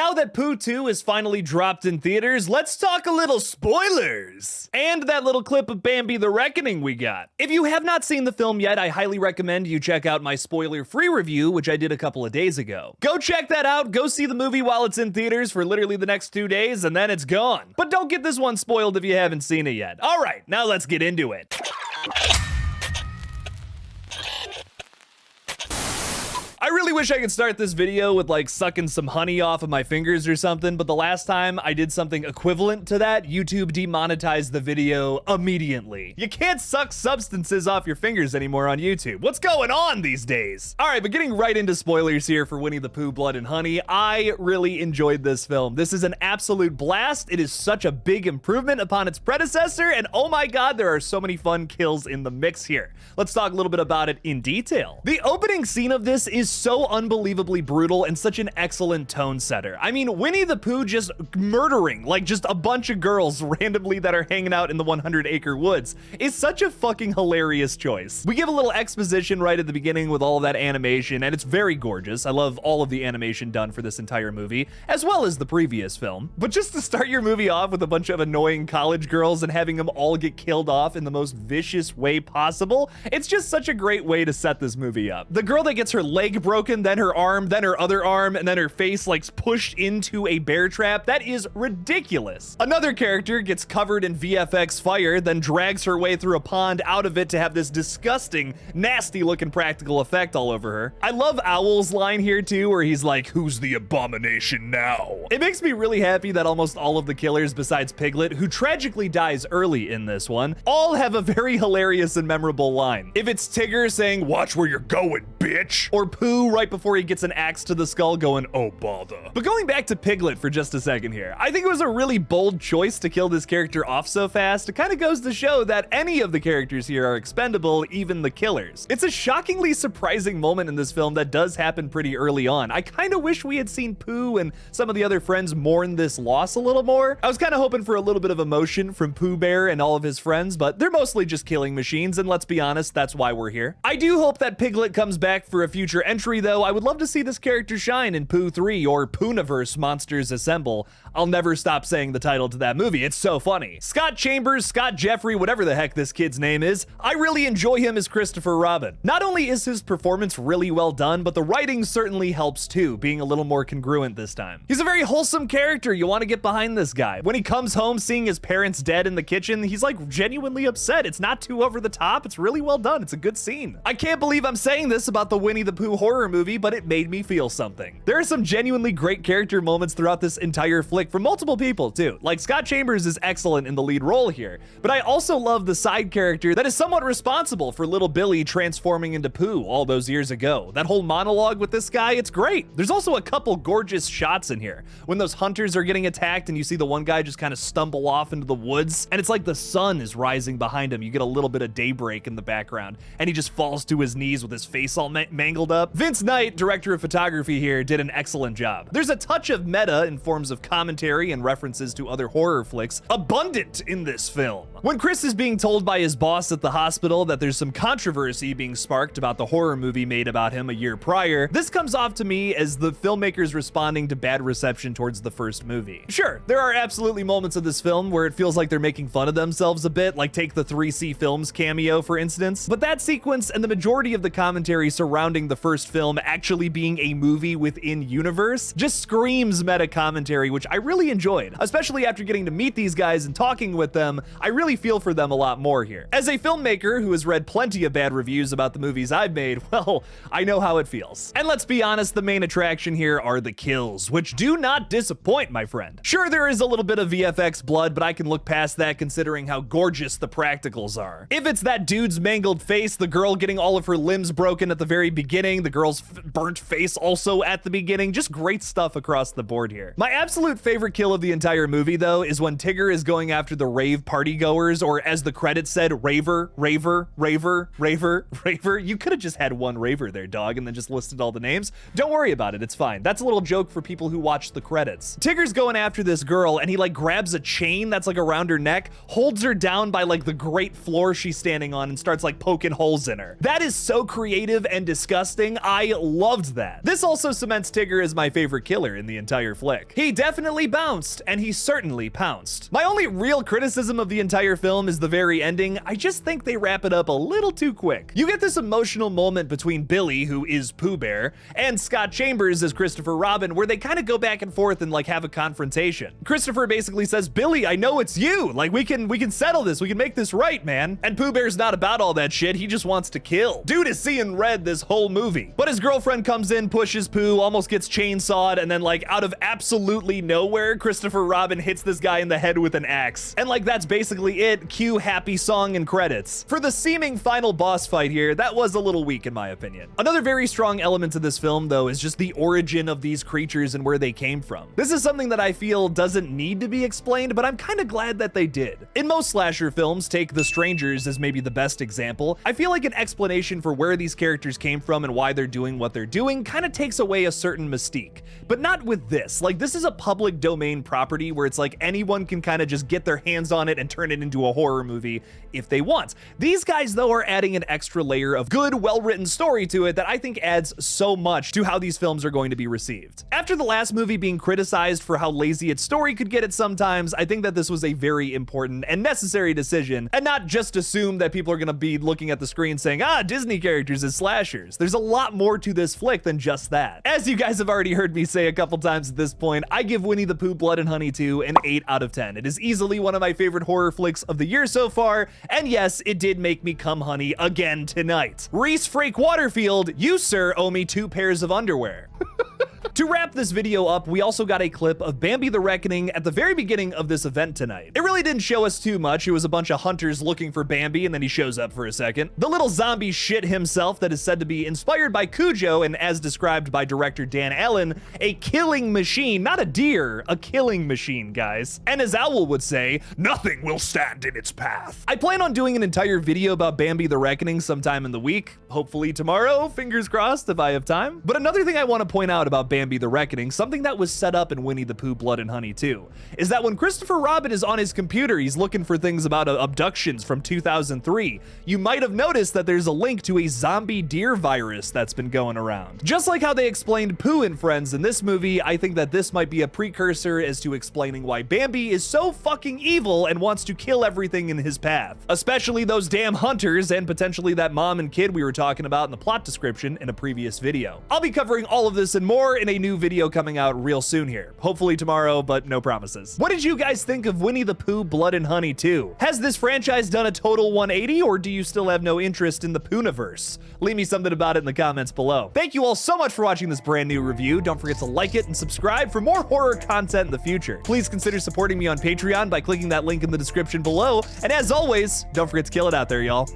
Now that Pooh 2 is finally dropped in theaters, let's talk a little spoilers! And that little clip of Bambi the Reckoning we got. If you have not seen the film yet, I highly recommend you check out my spoiler-free review, which I did a couple of days ago. Go check that out, go see the movie while it's in theaters for literally the next 2 days, and then it's gone. But don't get this one spoiled if you haven't seen it yet. Alright, now let's get into it. I really wish I could start this video with like sucking some honey off of my fingers or something, but the last time I did something equivalent to that, YouTube demonetized the video immediately. You can't suck substances off your fingers anymore on YouTube. What's going on these days? All right, but getting right into spoilers here for Winnie the Pooh, Blood and Honey, I really enjoyed this film. This is an absolute blast. It is such a big improvement upon its predecessor, and oh my god, there are so many fun kills in the mix here. Let's talk a little bit about it in detail. The opening scene of this is so unbelievably brutal and such an excellent tone setter. I mean, Winnie the Pooh just murdering like just a bunch of girls randomly that are hanging out in the 100-acre woods is such a fucking hilarious choice. We give a little exposition right at the beginning with all of that animation, and it's very gorgeous. I love all of the animation done for this entire movie, as well as the previous film. But just to start your movie off with a bunch of annoying college girls and having them all get killed off in the most vicious way possible, it's just such a great way to set this movie up. The girl that gets her leg broken, then her arm, then her other arm, and then her face like pushed into a bear trap. That is ridiculous. Another character gets covered in VFX fire, then drags her way through a pond out of it to have this disgusting, nasty looking practical effect all over her. I love Owl's line here too, where he's like, "Who's the abomination now?" It makes me really happy that almost all of the killers besides Piglet, who tragically dies early in this one, all have a very hilarious and memorable line. If it's Tigger saying, "Watch where you're going, bitch," or Pooh right before he gets an axe to the skull going, "Oh bother." But going back to Piglet for just a second here, I think it was a really bold choice to kill this character off so fast. It kind of goes to show that any of the characters here are expendable, even the killers. It's a shockingly surprising moment in this film that does happen pretty early on. I kind of wish we had seen Pooh and some of the other friends mourn this loss a little more. I was kind of hoping for a little bit of emotion from Pooh Bear and all of his friends, but they're mostly just killing machines, and let's be honest, that's why we're here. I do hope that Piglet comes back for a future entry though. I would love to see this character shine in Pooh 3 or Poohniverse Monsters Assemble. I'll never stop saying the title to that movie. It's so funny. Scott Chambers, Scott Jeffrey, whatever the heck this kid's name is, I really enjoy him as Christopher Robin. Not only is his performance really well done, but the writing certainly helps too, being a little more congruent this time. He's a very wholesome character. You want to get behind this guy. When he comes home seeing his parents dead in the kitchen, he's like genuinely upset. It's not too over the top. It's really well done. It's a good scene. I can't believe I'm saying this about the Winnie the Pooh horror movie, but it made me feel something. There are some genuinely great character moments throughout this entire flick from multiple people too. Like Scott Chambers is excellent in the lead role here, but I also love the side character that is somewhat responsible for little Billy transforming into Pooh all those years ago. That whole monologue with this guy, it's great. There's also a couple gorgeous shots in here. When those hunters are getting attacked and you see the one guy just kind of stumble off into the woods, and it's like the sun is rising behind him. You get a little bit of daybreak in the background, and he just falls to his knees with his face all mangled up. Vince Knight, director of photography here, did an excellent job. There's a touch of meta in forms of commentary and references to other horror flicks abundant in this film. When Chris is being told by his boss at the hospital that there's some controversy being sparked about the horror movie made about him a year prior, this comes off to me as the filmmakers responding to bad reception towards the first movie. Sure, there are absolutely moments of this film where it feels like they're making fun of themselves a bit, like take the 3C Films cameo for instance, but that sequence and the majority of the commentary surrounding the first film actually being a movie within universe just screams meta commentary, which I really enjoyed, especially after getting to meet these guys and talking with them. I really feel for them a lot more here. As a filmmaker who has read plenty of bad reviews about the movies I've made, well, I know how it feels. And let's be honest, the main attraction here are the kills, which do not disappoint, my friend. Sure, there is a little bit of VFX blood, but I can look past that considering how gorgeous the practicals are. If it's that dude's mangled face, the girl getting all of her limbs broken at the very beginning, the girl's burnt face also at the beginning, just great stuff across the board here. My absolute favorite kill of the entire movie, though, is when Tigger is going after the rave partygoers, or as the credits said, raver, raver, raver, raver, raver. You could have just had one raver there, dog, and then just listed all the names. Don't worry about it, it's fine. That's a little joke for people who watch the credits. Tigger's going after this girl, and he like grabs a chain that's like around her neck, holds her down by like the great floor she's standing on, and starts like poking holes in her. That is so creative and disgusting. I I loved that. This also cements Tigger as my favorite killer in the entire flick. He definitely bounced, and he certainly pounced. My only real criticism of the entire film is the very ending. I just think they wrap it up a little too quick. You get this emotional moment between Billy, who is Pooh Bear, and Scott Chambers as Christopher Robin, where they kind of go back and forth and like have a confrontation. Christopher basically says, Billy, I know it's you. Like we can settle this. We can make this right, man. And Pooh Bear's not about all that shit. He just wants to kill. Dude is seeing red this whole movie. But his girlfriend comes in, pushes Pooh, almost gets chainsawed, and then like out of absolutely nowhere, Christopher Robin hits this guy in the head with an axe. And like that's basically it. Cue happy song and credits. For the seeming final boss fight here, that was a little weak in my opinion. Another very strong element to this film though is just the origin of these creatures and where they came from. This is something that I feel doesn't need to be explained, but I'm kind of glad that they did. In most slasher films, take The Strangers as maybe the best example, I feel like an explanation for where these characters came from and why they're doing what they're doing kind of takes away a certain mystique. But not with this. Like, this is a public domain property where it's like anyone can kind of just get their hands on it and turn it into a horror movie if they want. These guys, though, are adding an extra layer of good, well-written story to it that I think adds so much to how these films are going to be received. After the last movie being criticized for how lazy its story could get at sometimes, I think that this was a very important and necessary decision, and not just assume that people are going to be looking at the screen saying, Disney characters as slashers. There's a lot more to this flick than just that. As you guys have already heard me say a couple times at this point, I give Winnie the Pooh Blood and Honey 2 an 8 out of 10. It is easily one of my favorite horror flicks of the year so far, and yes, it did make me come honey again tonight. Reese Frake Waterfield, you sir owe me 2 pairs of underwear. To wrap this video up, we also got a clip of Bambi the Reckoning at the very beginning of this event tonight. It really didn't show us too much. It was a bunch of hunters looking for Bambi, and then he shows up for a second. The little zombie shit himself that is said to be inspired by Cujo and, as described by director Dan Allen, a killing machine, not a deer, a killing machine, guys. And as Owl would say, nothing will stand in its path. I plan on doing an entire video about Bambi the Reckoning sometime in the week, hopefully tomorrow, fingers crossed if I have time. But another thing I want to point out about Bambi the Reckoning, something that was set up in Winnie the Pooh Blood and Honey 2, is that when Christopher Robin is on his computer, he's looking for things about abductions from 2003. You might have noticed that there's a link to a zombie deer virus that's been going around. Just like how they explained Pooh and Friends in this movie, I think that this might be a precursor as to explaining why Bambi is so fucking evil and wants to kill everything in his path, especially those damn hunters and potentially that mom and kid we were talking about in the plot description in a previous video. I'll be covering all of this and more in a new video coming out real soon here. Hopefully tomorrow, but no promises. What did you guys think of Winnie the Pooh Blood and Honey 2? Has this franchise done a total 180, or do you still have no interest in the Poohniverse? Leave me something about it in the comments below. Thank you all so much for watching this brand new review. Don't forget to like it and subscribe for more horror content in the future. Please consider supporting me on Patreon by clicking that link in the description below. And as always, don't forget to kill it out there, y'all.